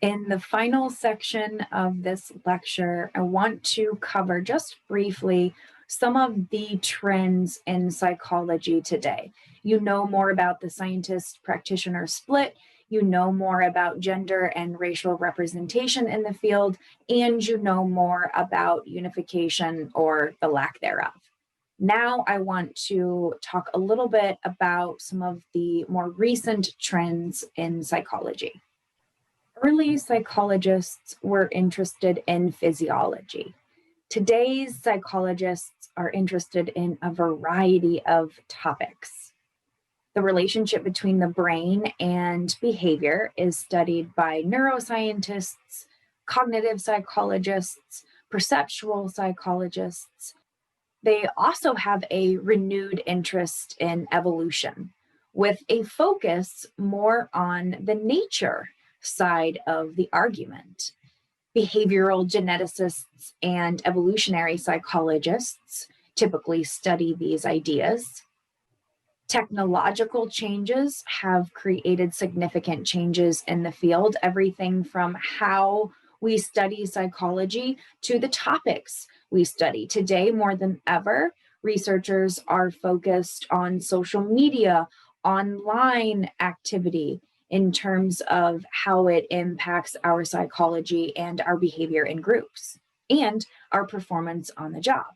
In the final section of this lecture, I want to cover just briefly some of the trends in psychology today. You know more about the scientist-practitioner split, you know more about gender and racial representation in the field, and you know more about unification or the lack thereof. Now I want to talk a little bit about some of the more recent trends in psychology. Early psychologists were interested in physiology. Today's psychologists are interested in a variety of topics. The relationship between the brain and behavior is studied by neuroscientists, cognitive psychologists, perceptual psychologists. They also have a renewed interest in evolution, with a focus more on the nature side of the argument. Behavioral geneticists and evolutionary psychologists typically study these ideas. Technological changes have created significant changes in the field, everything from how we study psychology to the topics we study. Today, more than ever, researchers are focused on social media, online activity, in terms of how it impacts our psychology and our behavior in groups and our performance on the job.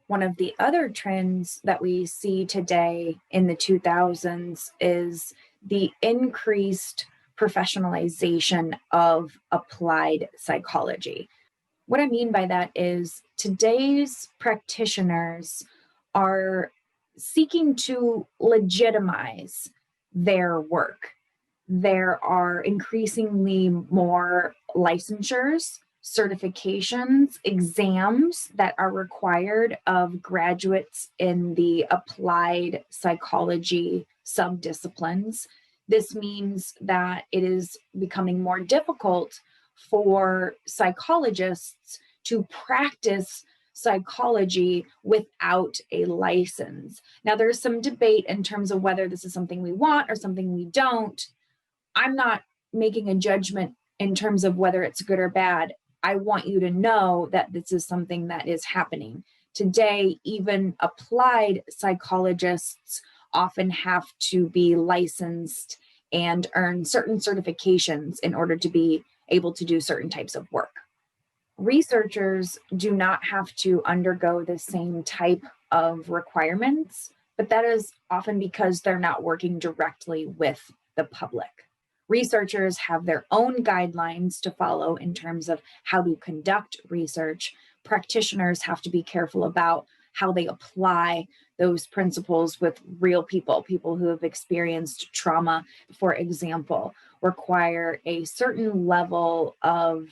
One of the other trends that we see today in the 2000s is the increased professionalization of applied psychology. What I mean by that is today's practitioners are seeking to legitimize their work. There are increasingly more licensures, certifications, exams that are required of graduates in the applied psychology subdisciplines. This means that it is becoming more difficult for psychologists to practice psychology without a license. Now, there's some debate in terms of whether this is something we want or something we don't. I'm not making a judgment in terms of whether it's good or bad. I want you to know that this is something that is happening. Today, even applied psychologists often have to be licensed and earn certain certifications in order to be able to do certain types of work. Researchers do not have to undergo the same type of requirements, but that is often because they're not working directly with the public. Researchers have their own guidelines to follow in terms of how to conduct research. Practitioners have to be careful about how they apply those principles with real people. People who have experienced trauma, for example, require a certain level of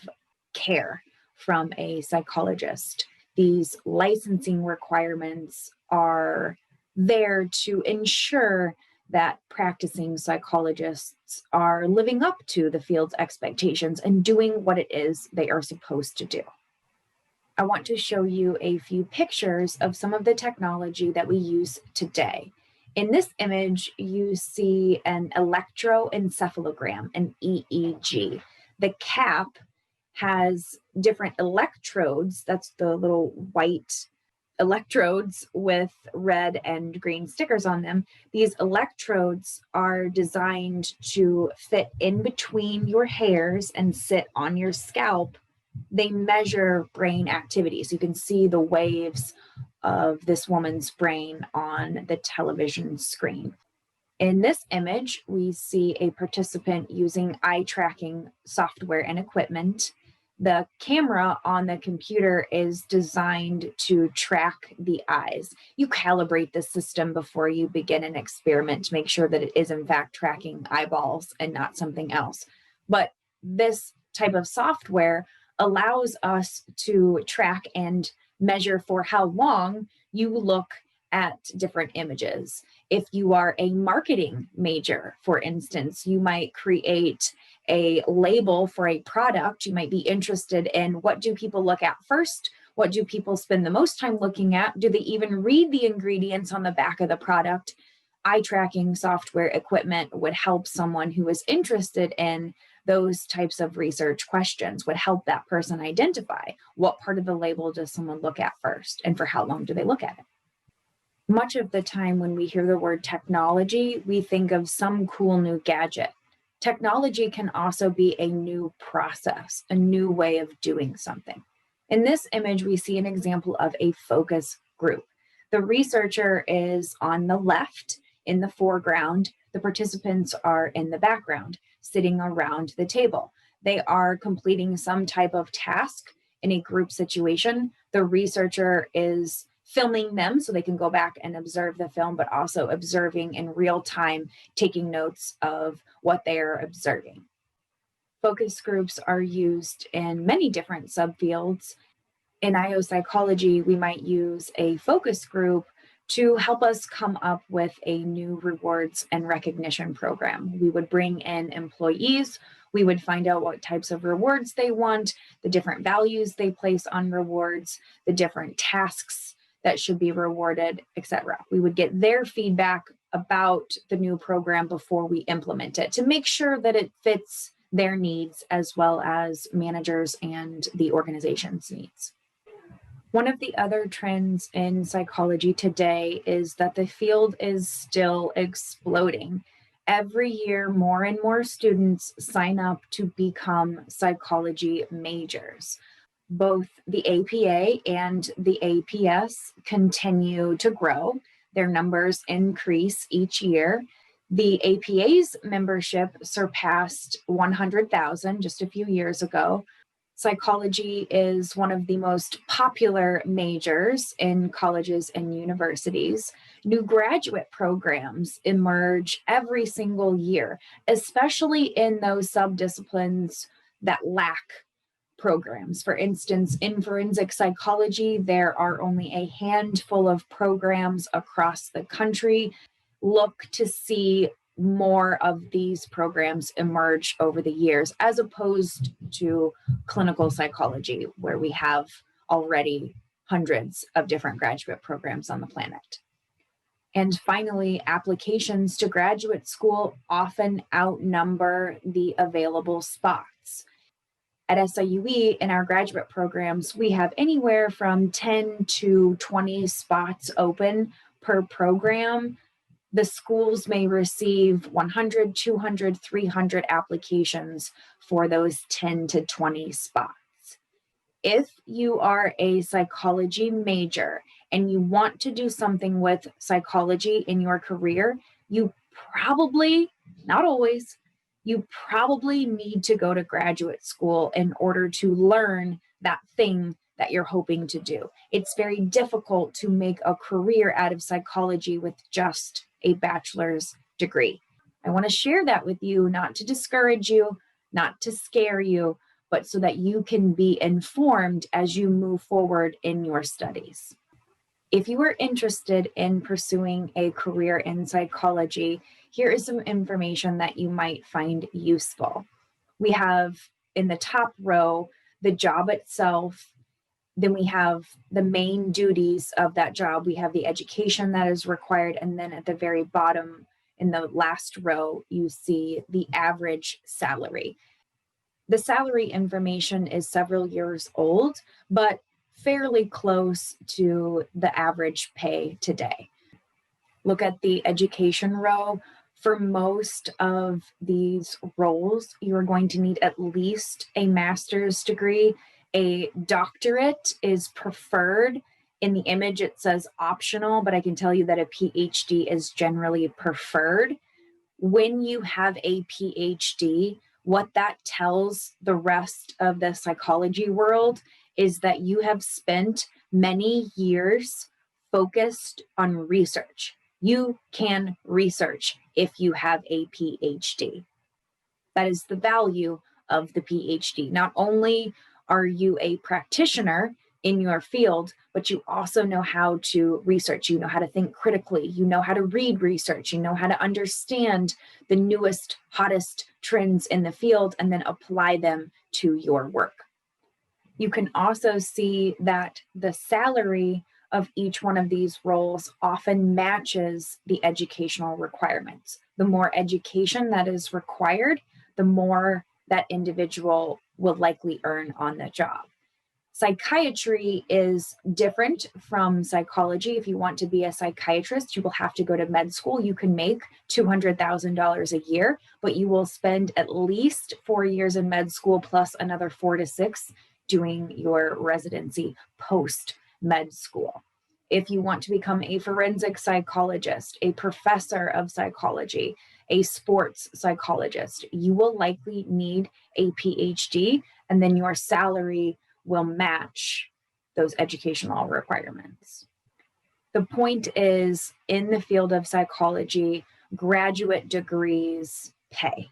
care from a psychologist. These licensing requirements are there to ensure that practicing psychologists are living up to the field's expectations and doing what it is they are supposed to do. I want to show you a few pictures of some of the technology that we use today. In this image, you see an electroencephalogram, an EEG. The cap has different electrodes, that's the little white electrodes with red and green stickers on them. These electrodes are designed to fit in between your hairs and sit on your scalp. They measure brain activity. So you can see the waves of this woman's brain on the television screen. In this image, we see a participant using eye tracking software and equipment. The camera on the computer is designed to track the eyes. You calibrate the system before you begin an experiment to make sure that it is in fact tracking eyeballs and not something else. But this type of software allows us to track and measure for how long you look at different images. If you are a marketing major, for instance, you might create a label for a product. You might be interested in what do people look at first? What do people spend the most time looking at? Do they even read the ingredients on the back of the product? Eye tracking software equipment would help someone who is interested in Those types of research questions would help that person identify what part of the label does someone look at first and for how long do they look at it. Much of the time when we hear the word technology, we think of some cool new gadget. Technology can also be a new process, a new way of doing something. In this image, we see an example of a focus group. The researcher is on the left in the foreground. The participants are in the background, sitting around the table. They are completing some type of task in a group situation. The researcher is filming them so they can go back and observe the film, but also observing in real time, taking notes of what they are observing. Focus groups are used in many different subfields. In IO psychology, we might use a focus group to help us come up with a new rewards and recognition program. We would bring in employees, we would find out what types of rewards they want, the different values they place on rewards, the different tasks that should be rewarded, etc. We would get their feedback about the new program before we implement it to make sure that it fits their needs as well as managers and the organization's needs. One of the other trends in psychology today is that the field is still exploding. Every year, more and more students sign up to become psychology majors. Both the APA and the APS continue to grow. Their numbers increase each year. The APA's membership surpassed 100,000 just a few years ago. Psychology is one of the most popular majors in colleges and universities. New graduate programs emerge every single year, especially in those subdisciplines that lack programs. For instance, in forensic psychology, there are only a handful of programs across the country. Look to see more of these programs emerge over the years, as opposed to clinical psychology, where we have already hundreds of different graduate programs on the planet. And finally, applications to graduate school often outnumber the available spots. At SIUE, in our graduate programs, we have anywhere from 10 to 20 spots open per program. The schools may receive 100, 200, 300 applications for those 10 to 20 spots. If you are a psychology major and you want to do something with psychology in your career, you probably, not always, you probably need to go to graduate school in order to learn that thing that you're hoping to do. It's very difficult to make a career out of psychology with just a bachelor's degree. I want to share that with you, not to discourage you, not to scare you, but so that you can be informed as you move forward in your studies. If you are interested in pursuing a career in psychology, here is some information that you might find useful. We have in the top row the job itself. Then we have the main duties of that job. We have the education that is required. And then at the very bottom, in the last row, you see the average salary. The salary information is several years old, but fairly close to the average pay today. Look at the education row. For most of these roles, you're going to need at least a master's degree. A doctorate is preferred. In the image, it says optional, but I can tell you that a PhD is generally preferred. When you have a PhD, what that tells the rest of the psychology world is that you have spent many years focused on research. You can research if you have a PhD. That is the value of the PhD. Not only are you a practitioner in your field, but you also know how to research. You know how to think critically. You know how to read research. You know how to understand the newest, hottest trends in the field and then apply them to your work. You can also see that the salary of each one of these roles often matches the educational requirements. The more education that is required, the more that individual will likely earn on the job. Psychiatry is different from psychology. If you want to be a psychiatrist, you will have to go to med school. You can make $200,000 a year, but you will spend at least 4 years in med school plus another 4 to 6 doing your residency post med school. If you want to become a forensic psychologist, a professor of psychology, a sports psychologist, you will likely need a PhD, and then your salary will match those educational requirements. The point is, in the field of psychology, graduate degrees pay.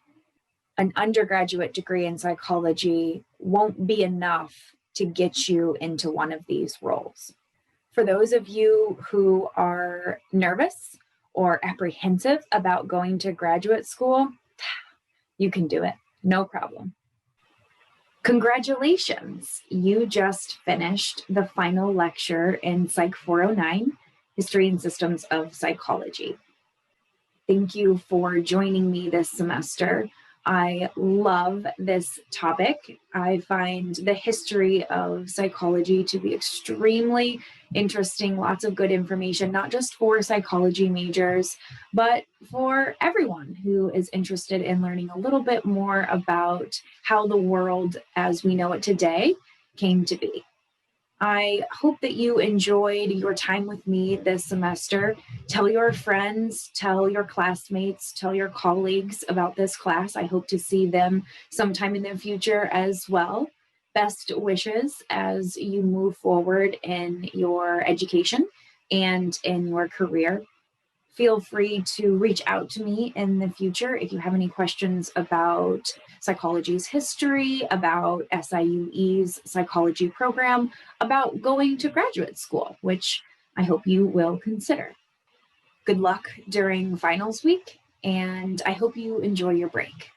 An undergraduate degree in psychology won't be enough to get you into one of these roles. For those of you who are nervous or apprehensive about going to graduate school, you can do it, no problem. Congratulations, you just finished the final lecture in Psych 409, History and Systems of Psychology. Thank you for joining me this semester. I love this topic. I find the history of psychology to be extremely interesting, lots of good information, not just for psychology majors, but for everyone who is interested in learning a little bit more about how the world as we know it today came to be. I hope that you enjoyed your time with me this semester. Tell your friends, tell your classmates, tell your colleagues about this class. I hope to see them sometime in the future as well. Best wishes as you move forward in your education and in your career. Feel free to reach out to me in the future if you have any questions about psychology's history, about SIUE's psychology program, about going to graduate school, which I hope you will consider. Good luck during finals week, and I hope you enjoy your break.